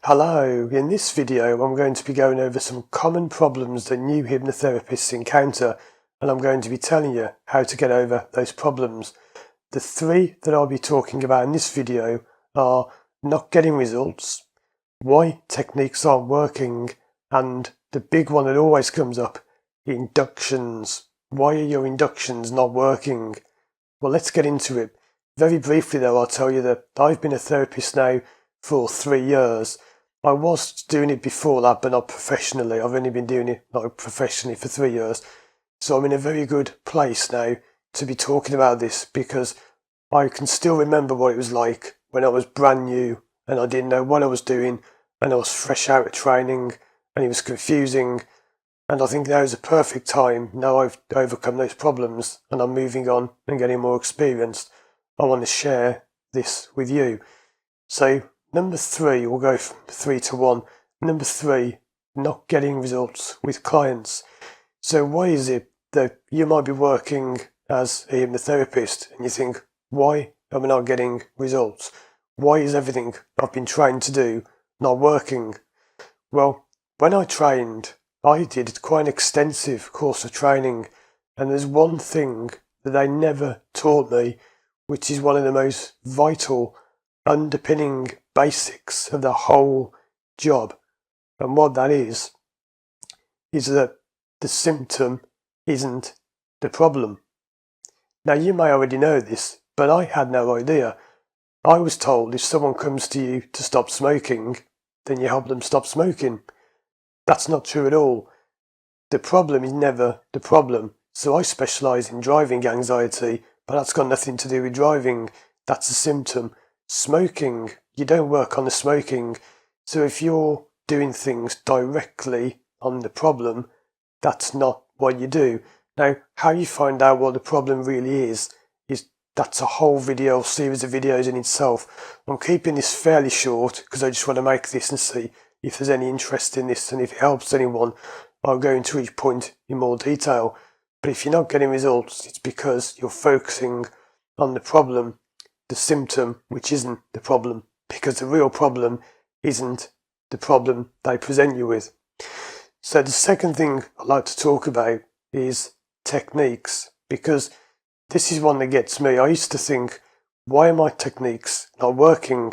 Hello, in this video I'm going to be going over some common problems that new hypnotherapists encounter, and I'm going to be telling you how to get over those problems. The three that I'll be talking about in this video are not getting results, why techniques aren't working, and the big one that always comes up, inductions. Why are your inductions not working? Well, let's get into it. Very briefly though, I'll tell you that I've been a therapist now for 3 years. I was doing it before that, but not professionally. I've only been doing it not professionally for 3 years. So I'm in a very good place now to be talking about this, because I can still remember what it was like when I was brand new and I didn't know what I was doing, and I was fresh out of training and it was confusing. And I think now is a perfect time. Now I've overcome those problems and I'm moving on and getting more experienced, I want to share this with you. So number 3, we'll go from 3 to 1. Number 3, not getting results with clients. So why is it that you might be working as a hypnotherapist and you think, why am I not getting results? Why is everything I've been trained to do not working? Well, when I trained, I did quite an extensive course of training, and there's one thing that they never taught me, which is one of the most vital underpinning basics of the whole job. And what that is that the symptom isn't the problem. Now, you may already know this, but I had no idea. I was told if someone comes to you to stop smoking, then you help them stop smoking. That's not true at all. The problem is never the problem. So I specialise in driving anxiety, but that's got nothing to do with driving. That's a symptom. Smoking, you don't work on the smoking. So if you're doing things directly on the problem, that's not what you do. Now, how you find out what the problem really is that's a whole video, series of videos in itself. I'm keeping this fairly short because I just want to make this and see if there's any interest in this, and if it helps anyone, I'll go into each point in more detail. But if you're not getting results, it's because you're focusing on the problem, the symptom, which isn't the problem, because the real problem isn't the problem they present you with. So the second thing I'd like to talk about is techniques, because this is one that gets me. I used to think, why are my techniques not working?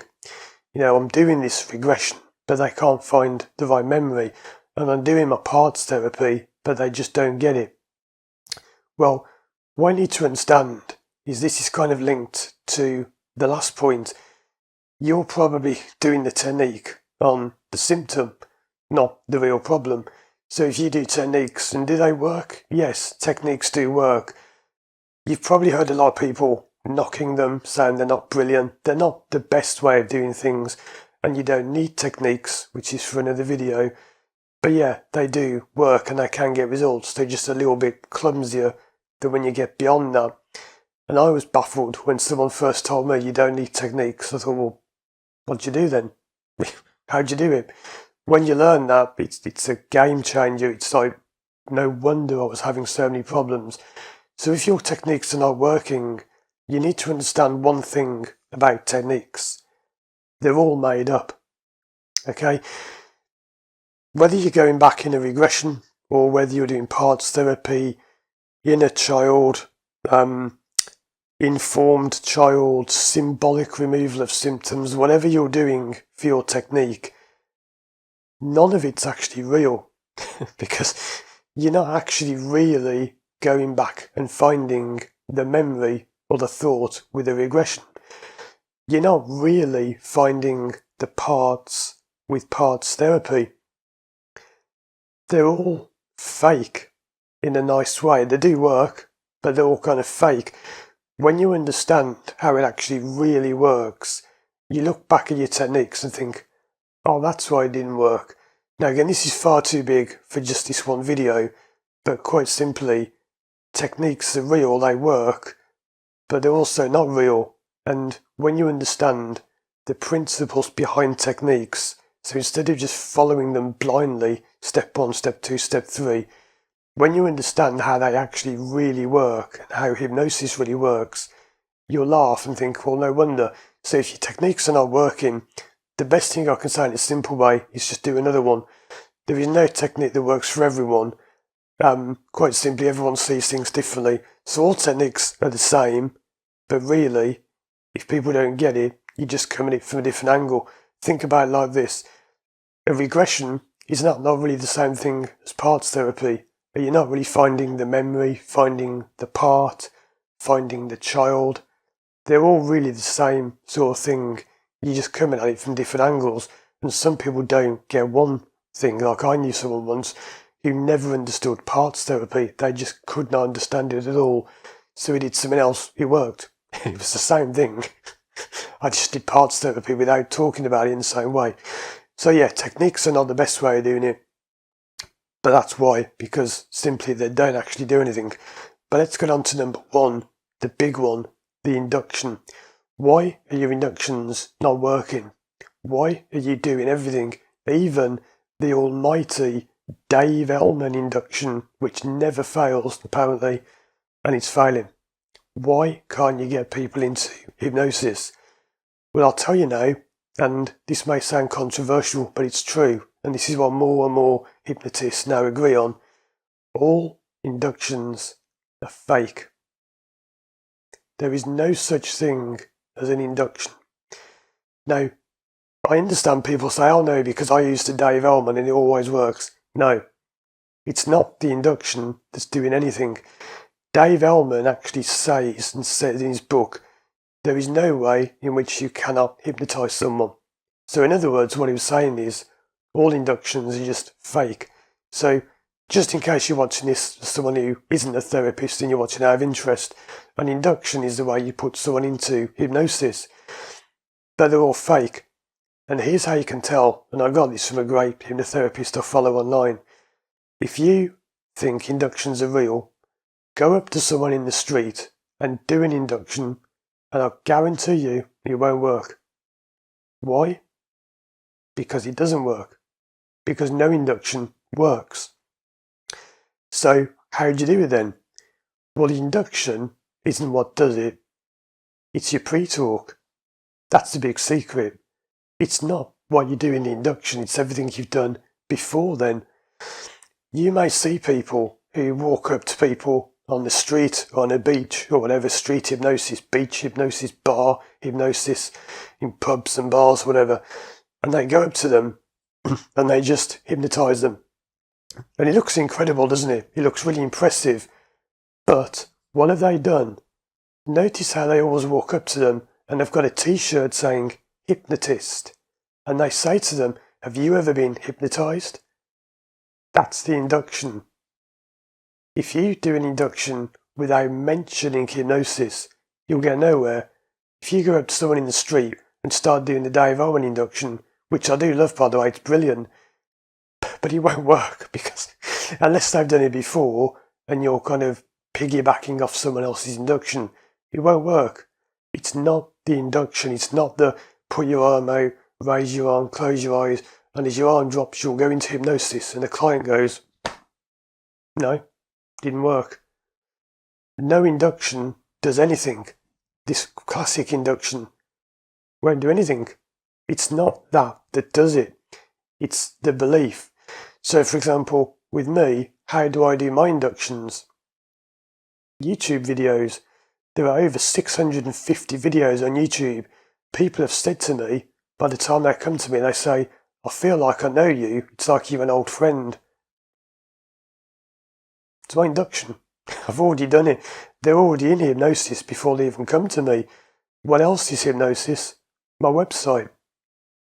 I'm doing this regression, but they can't find the right memory, and I'm doing my parts therapy, but they just don't get it. Well, what I need to understand is this is kind of linked to the last point. You're probably doing the technique on the symptom, not the real problem. So if you do techniques, and do they work? Yes, techniques do work. You've probably heard a lot of people knocking them, saying they're not brilliant. They're not the best way of doing things, and you don't need techniques, which is for another video. But yeah, they do work and they can get results. They're just a little bit clumsier than when you get beyond that. And I was baffled when someone first told me you don't need techniques. I thought, well, what'd you do then? How'd you do it? When you learn that, it's a game changer. It's like, no wonder I was having so many problems. So if your techniques are not working, you need to understand one thing about techniques. They're all made up. Okay? Whether you're going back in a regression, or whether you're doing parts therapy, inner child, informed child, symbolic removal of symptoms, whatever you're doing for your technique, none of it's actually real. Because you're not actually really going back and finding the memory or the thought with a regression. You're not really finding the parts with parts therapy. They're all fake in a nice way. They do work, but they're all kind of fake. When you understand how it actually really works, you look back at your techniques and think, oh, that's why it didn't work. Now again, this is far too big for just this one video, but quite simply, techniques are real, they work, but they're also not real. And when you understand the principles behind techniques, so instead of just following them blindly, step 1, step 2, step 3, when you understand how they actually really work and how hypnosis really works, you'll laugh and think, well, no wonder. So if your techniques are not working, the best thing I can say in a simple way is just do another one. There is no technique that works for everyone. Quite simply, everyone sees things differently. So all techniques are the same, but really, if people don't get it, you just come at it from a different angle. Think about it like this. A regression is not really the same thing as parts therapy. You're not really finding the memory, finding the part, finding the child. They're all really the same sort of thing. You just come at it from different angles. And some people don't get one thing. Like I knew someone once who never understood parts therapy. They just could not understand it at all. So he did something else. It worked. It was the same thing. I just did parts therapy without talking about it in the same way. So yeah, techniques are not the best way of doing it. But that's why, because simply they don't actually do anything. But let's get on to number one, the big one, the induction. Why are your inductions not working? Why are you doing everything, even the almighty Dave Elman induction, which never fails apparently, and it's failing? Why can't you get people into hypnosis? Well, I'll tell you now, and this may sound controversial, but it's true, and this is what more and more hypnotists now agree on. All inductions are fake. There is no such thing as an induction. Now, I understand people say, oh no, because I used to Dave Elman and it always works. No, it's not the induction that's doing anything. Dave Elman actually says and said in his book, there is no way in which you cannot hypnotise someone. So in other words, what he was saying is, all inductions are just fake. So just in case you're watching this as someone who isn't a therapist and you're watching out of interest, an induction is the way you put someone into hypnosis. But they're all fake. And here's how you can tell, and I got this from a great hypnotherapist I follow online. If you think inductions are real, go up to someone in the street and do an induction, and I guarantee you it won't work. Why? Because it doesn't work. Because no induction works. So how do you do it then? Well, the induction isn't what does it. It's your pre-talk. That's the big secret. It's not what you do in the induction, it's everything you've done before then. You may see people who walk up to people on the street or on a beach or whatever, street hypnosis, beach hypnosis, bar hypnosis, in pubs and bars, whatever, and they go up to them and they just hypnotise them. And it looks incredible, doesn't it? It looks really impressive. But what have they done? Notice how they always walk up to them and they've got a t-shirt saying hypnotist. And they say to them, have you ever been hypnotised? That's the induction. If you do an induction without mentioning hypnosis, you'll get nowhere. If you go up to someone in the street and start doing the Dave Elman induction, which I do love by the way, it's brilliant, but it won't work because unless they've done it before and you're kind of piggybacking off someone else's induction, it won't work. It's not the induction, it's not the put your arm out, raise your arm, close your eyes, and as your arm drops you'll go into hypnosis and the client goes, no, didn't work. No induction does anything. This classic induction won't do anything. It's not that does it. It's the belief. So for example, with me, how do I do my inductions? YouTube videos. There are over 650 videos on YouTube. People have said to me, by the time they come to me, they say, I feel like I know you. It's like you're an old friend. It's my induction. I've already done it. They're already in hypnosis before they even come to me. What else is hypnosis? My website.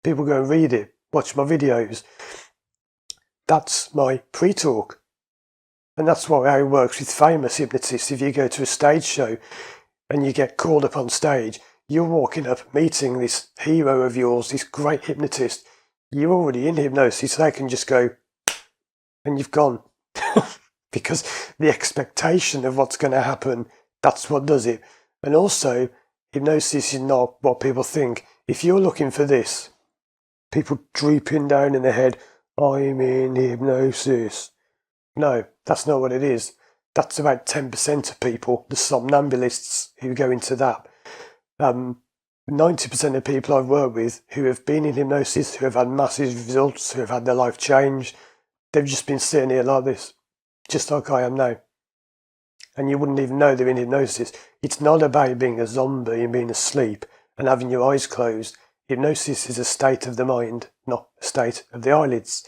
People go and read it, watch my videos. That's my pre-talk. And that's how it works with famous hypnotists. If you go to a stage show and you get called up on stage, you're walking up meeting this hero of yours, this great hypnotist. You're already in hypnosis. They can just go and you've gone. Because the expectation of what's going to happen, that's what does it. And also, hypnosis is not what people think. If you're looking for this, people drooping down in their head, I'm in hypnosis. No, that's not what it is. That's about 10% of people, the somnambulists who go into that. 90% of people I've worked with who have been in hypnosis, who have had massive results, who have had their life changed, they've just been sitting here like this, just like I am now. And you wouldn't even know they're in hypnosis. It's not about being a zombie and being asleep and having your eyes closed. Hypnosis is a state of the mind, not a state of the eyelids.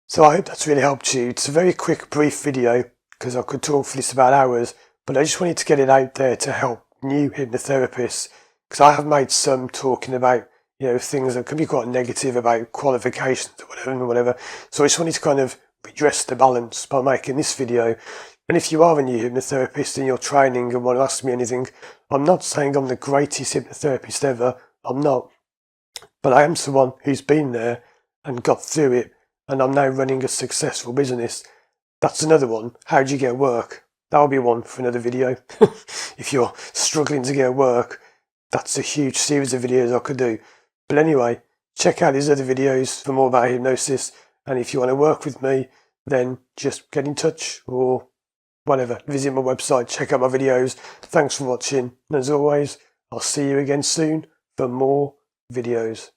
So I hope that's really helped you. It's a very quick, brief video because I could talk for this about hours, but I just wanted to get it out there to help new hypnotherapists, because I have made some talking about, things that can be quite negative about qualifications or whatever. So I just wanted to kind of redress the balance by making this video. And if you are a new hypnotherapist and you're training and want to ask me anything, I'm not saying I'm the greatest hypnotherapist ever. I'm not. But I am someone who's been there and got through it, and I'm now running a successful business. That's another one. How do you get work? That'll be one for another video. If you're struggling to get work, that's a huge series of videos I could do. But anyway, check out these other videos for more about hypnosis. And if you want to work with me, then just get in touch or whatever. Visit my website, check out my videos. Thanks for watching. And as always, I'll see you again soon for more videos.